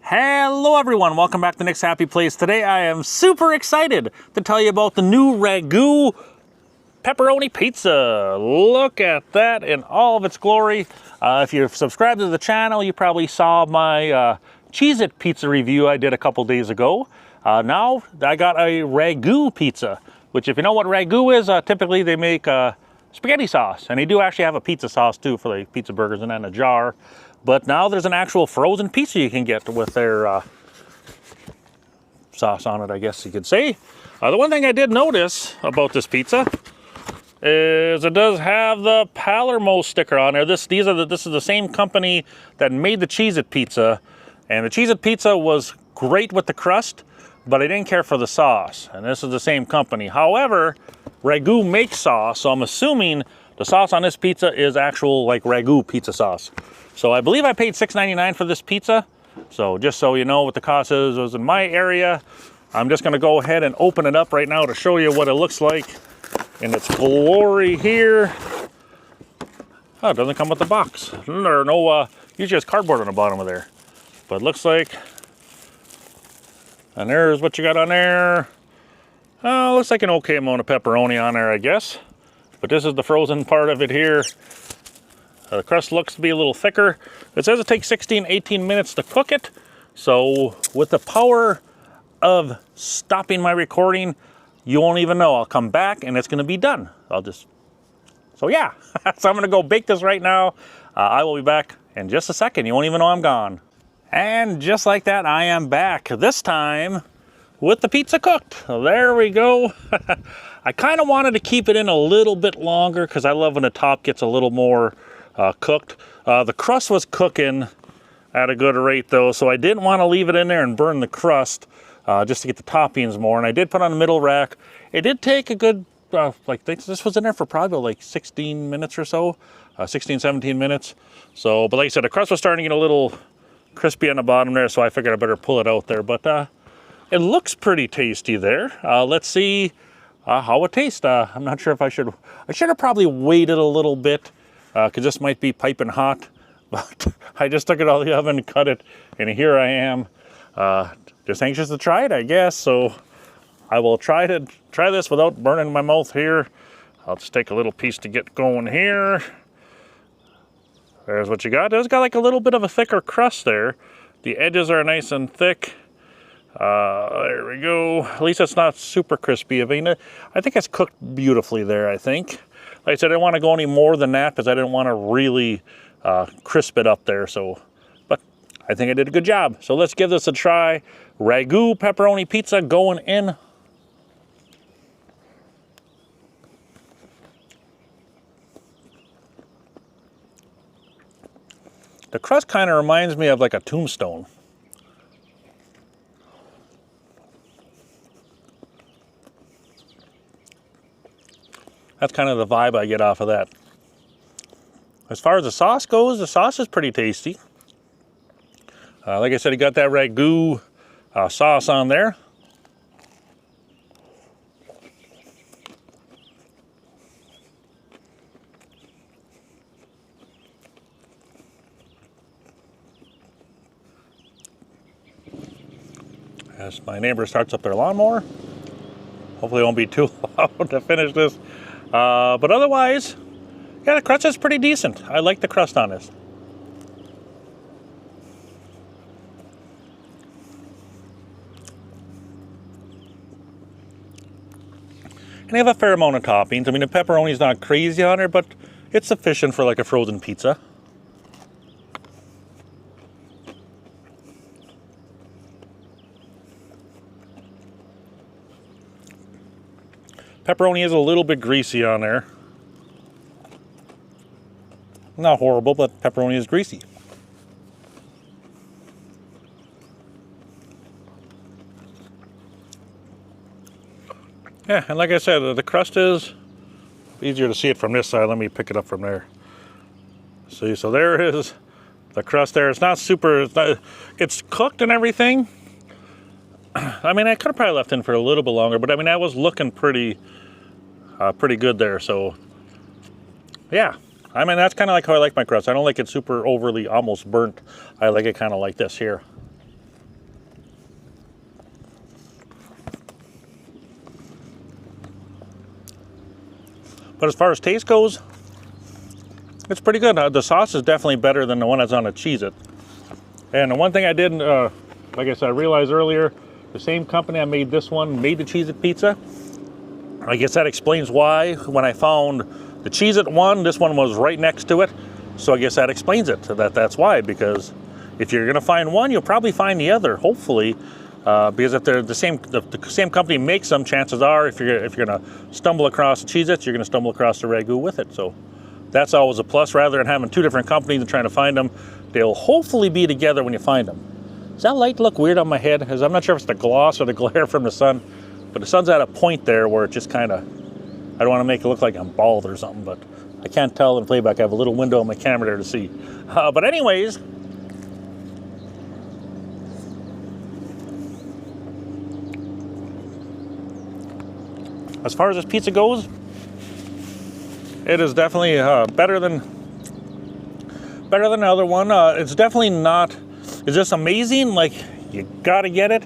Hello everyone, welcome back to Nick's Happy Place. Today I am super excited to tell you about the new Ragu Pepperoni Pizza. Look at that in all of its glory. If you've subscribed to the channel, you probably saw my Cheez-It pizza review I did a couple days ago. Now I got a Ragu pizza, which if you know what Ragu is, typically they make spaghetti sauce. And they do actually have a pizza sauce too for the pizza burgers and in a jar. But now there's an actual frozen pizza you can get with their sauce on it, I guess you could say. The one thing I did notice about this pizza is it does have the Palermo sticker on there. This is the same company that made the Cheez-It pizza. And the Cheez-It pizza was great with the crust, but I didn't care for the sauce. And this is the same company. However, Ragu makes sauce, so I'm assuming the sauce on this pizza is actual like Ragu pizza sauce. So I believe I paid $6.99 for this pizza. So just so you know what the cost is, it was in my area. I'm just gonna go ahead and open it up right now to show you what it looks like in its glory here. Oh, it doesn't come with the box. There are no, usually it's cardboard on the bottom of there. But it looks like, and there's what you got on there. Oh, looks like an okay amount of pepperoni on there, I guess. But this is the frozen part of it here. The crust looks to be a little thicker. It says it takes 18 minutes to cook it. So with the power of stopping my recording, you won't even know. I'll come back and it's gonna be done. So yeah, so I'm gonna go bake this right now. I will be back in just a second. You won't even know I'm gone. And just like that, I am back. This time with the pizza cooked. There we go. I kind of wanted to keep it in a little bit longer because I love when the top gets a little more cooked. The crust was cooking at a good rate though, so I didn't want to leave it in there and burn the crust just to get the toppings more. And I did put on the middle rack. It did take a good, this was in there for probably like 16 minutes or so, 16, 17 minutes. So, but like I said, the crust was starting to get a little crispy on the bottom there, so I figured I better pull it out there. But it looks pretty tasty there. Let's see how it tastes. I'm not sure if I should have probably waited a little bit because this might be piping hot, but I just took it out of the oven and cut it, and here I am, just anxious to try it, I guess. So I will try this without burning my mouth here. I'll just take a little piece to get going here. There's what you got. It's got like a little bit of a thicker crust there. The edges are nice and thick. There we go. At least it's not super crispy. I mean, I think it's cooked beautifully there, I think. Like I said, I didn't want to go any more than that because I didn't want to really crisp it up there. So, but I think I did a good job. So let's give this a try. Ragu Pepperoni Pizza going in. The crust kind of reminds me of like a tombstone. That's kind of the vibe I get off of that. As far as the sauce goes, the sauce is pretty tasty. Like I said, you got that Ragu sauce on there. As my neighbor starts up their lawnmower. Hopefully it won't be too loud to finish this. But otherwise, yeah, the crust is pretty decent. I like the crust on this. And they have a fair amount of toppings. I mean, the pepperoni's not crazy on there, but it's sufficient for like a frozen pizza. Pepperoni is a little bit greasy on there. Not horrible, but pepperoni is greasy. Yeah, and like I said, the crust is easier to see it from this side. Let me pick it up from there. See, so there is the crust there. It's not super, it's cooked and everything. I mean, I could have probably left in for a little bit longer, but I mean, I was looking pretty good there. So yeah, I mean, that's kind of like how I like my crust. I don't like it super overly almost burnt. I like it kind of like this here. But as far as taste goes, it's pretty good. The sauce is definitely better than the one that's on a Cheez-It. And the one thing I did, like I said, I realized earlier, the same company I made this one made the Cheez-It pizza. I guess that explains why when I found the Cheez-It one, this one was right next to it. So I guess that explains it. That's why, because if you're gonna find one, you'll probably find the other, hopefully. Because if they're the same company makes them, chances are if you're gonna stumble across the Cheez-Its, you're gonna stumble across the Ragu with it. So that's always a plus. Rather than having two different companies and trying to find them, they'll hopefully be together when you find them. Does that light look weird on my head? Because I'm not sure if it's the gloss or the glare from the sun, but the sun's at a point there where it just kind of, I don't want to make it look like I'm bald or something, but I can't tell in playback. I have a little window on my camera there to see. But anyways, as far as this pizza goes, it is definitely better than the other one. It's definitely not. Is this amazing? Like, you gotta get it.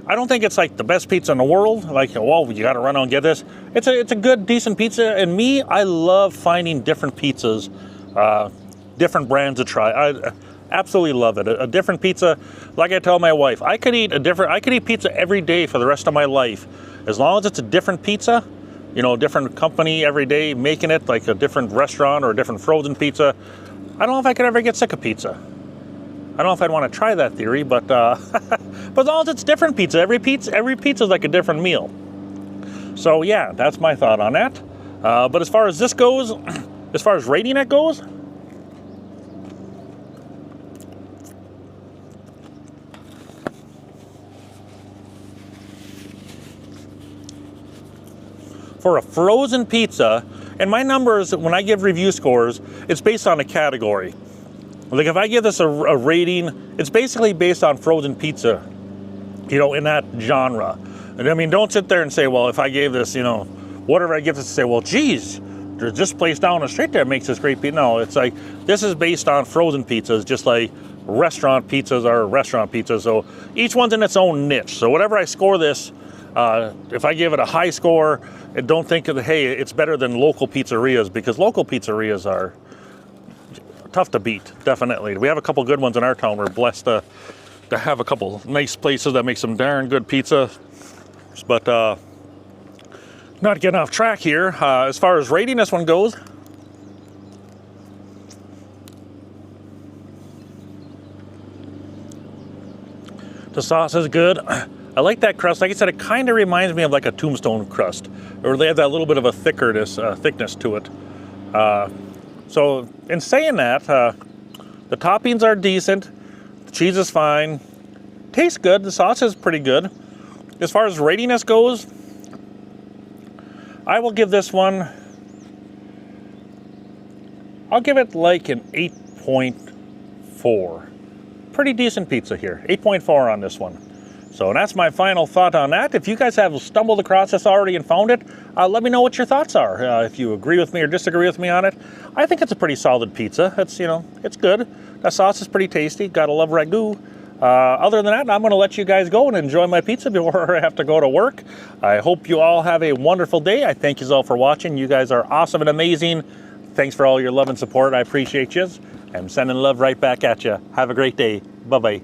I don't think it's like the best pizza in the world. Like, whoa, you gotta run out and get this. It's a good, decent pizza. And me, I love finding different pizzas, different brands to try. I absolutely love it. A different pizza. Like I tell my wife, I could eat pizza every day for the rest of my life, as long as it's a different pizza. You know, different company every day making it, like a different restaurant or a different frozen pizza. I don't know if I could ever get sick of pizza. I don't know if I'd want to try that theory, but but as long as it's different pizza, every pizza is like a different meal. So yeah, that's my thought on that. But as far as this goes, as far as rating it goes, for a frozen pizza, and my numbers, when I give review scores, it's based on a category. Like if I give this a rating, it's basically based on frozen pizza, you know, in that genre. And I mean, don't sit there and say, well, if I gave this, you know, whatever I give this, say, well, geez, there's this place down the street that makes this great pizza. No, it's like, this is based on frozen pizzas, just like restaurant pizzas are restaurant pizzas. So each one's in its own niche. So whatever I score this, if I give it a high score, don't think of, hey, it's better than local pizzerias, because local pizzerias are tough to beat, definitely. We have a couple good ones in our town. We're blessed to have a couple nice places that make some darn good pizza. But not getting off track here. As far as rating this one goes, the sauce is good. I like that crust. Like I said, it kind of reminds me of like a Tombstone crust, or they have that little bit of a thickness to it. So in saying that, the toppings are decent. The cheese is fine. Tastes good. The sauce is pretty good. As far as rating this goes, I will give this one, I'll give it like an 8.4. Pretty decent pizza here. 8.4 on this one. So that's my final thought on that. If you guys have stumbled across this already and found it, let me know what your thoughts are. If you agree with me or disagree with me on it. I think it's a pretty solid pizza. It's, you know, it's good. That sauce is pretty tasty. Gotta love Ragu. Other than that, I'm gonna let you guys go and enjoy my pizza before I have to go to work. I hope you all have a wonderful day. I thank you all for watching. You guys are awesome and amazing. Thanks for all your love and support. I appreciate you. I'm sending love right back at you. Have a great day. Bye-bye.